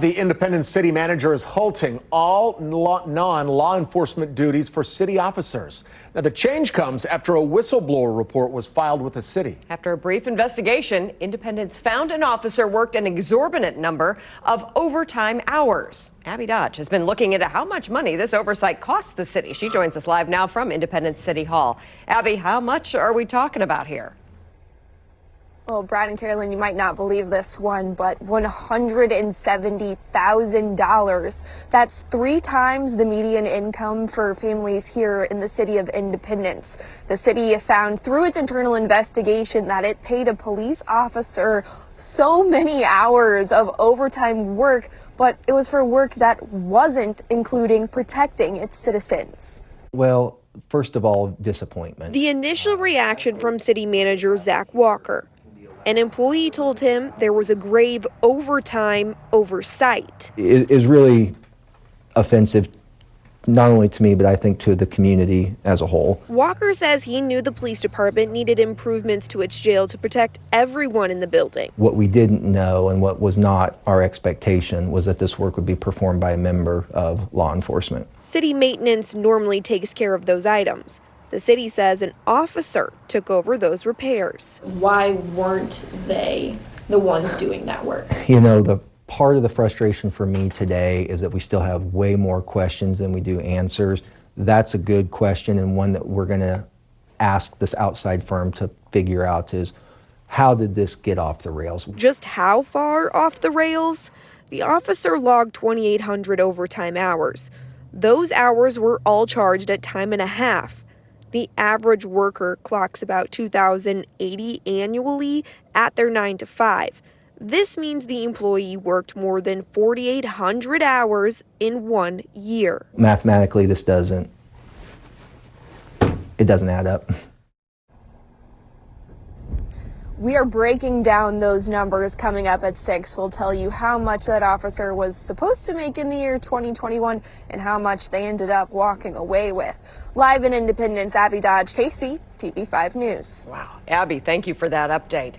The Independence city manager is halting all non-law enforcement duties for city officers. Now, the change comes after a whistleblower report was filed with the city. After a brief investigation, Independence found an officer worked an exorbitant number of overtime hours. Abby Dodge has been looking into how much money this oversight costs the city. She joins us live now from Independence City Hall. Abby, how much are we talking about here? Well, Brad and Carolyn, you might not believe this one, but $170,000. That's 3 times the median income for families here in the city of Independence. The city found through its internal investigation that it paid a police officer so many hours of overtime work, but it was for work that wasn't including protecting its citizens. Well, first of all, disappointment. The initial reaction from city manager Zach Walker. An employee told him there was a grave overtime oversight. It is really offensive, not only to me, but I think to the community as a whole. Walker says he knew the police department needed improvements to its jail to protect everyone in the building. What we didn't know and what was not our expectation was that this work would be performed by a member of law enforcement. City maintenance normally takes care of those items. The city says an officer took over those repairs. Why weren't they the ones doing that work? You know, the part of the frustration for me today is that we still have way more questions than we do answers. That's a good question, and one that we're going to ask this outside firm to figure out is, how did this get off the rails? Just how far off the rails? The officer logged 2,800 overtime hours. Those hours were all charged at time and a half. The average worker clocks about 2,080 annually at their 9 to 5. This means the employee worked more than 4,800 hours in 1 year. Mathematically, this doesn't add up. We are breaking down those numbers coming up at 6. We'll tell you how much that officer was supposed to make in the year 2021 and how much they ended up walking away with. Live in Independence, Abby Dodge, KC, TV5 News. Wow. Abby, thank you for that update.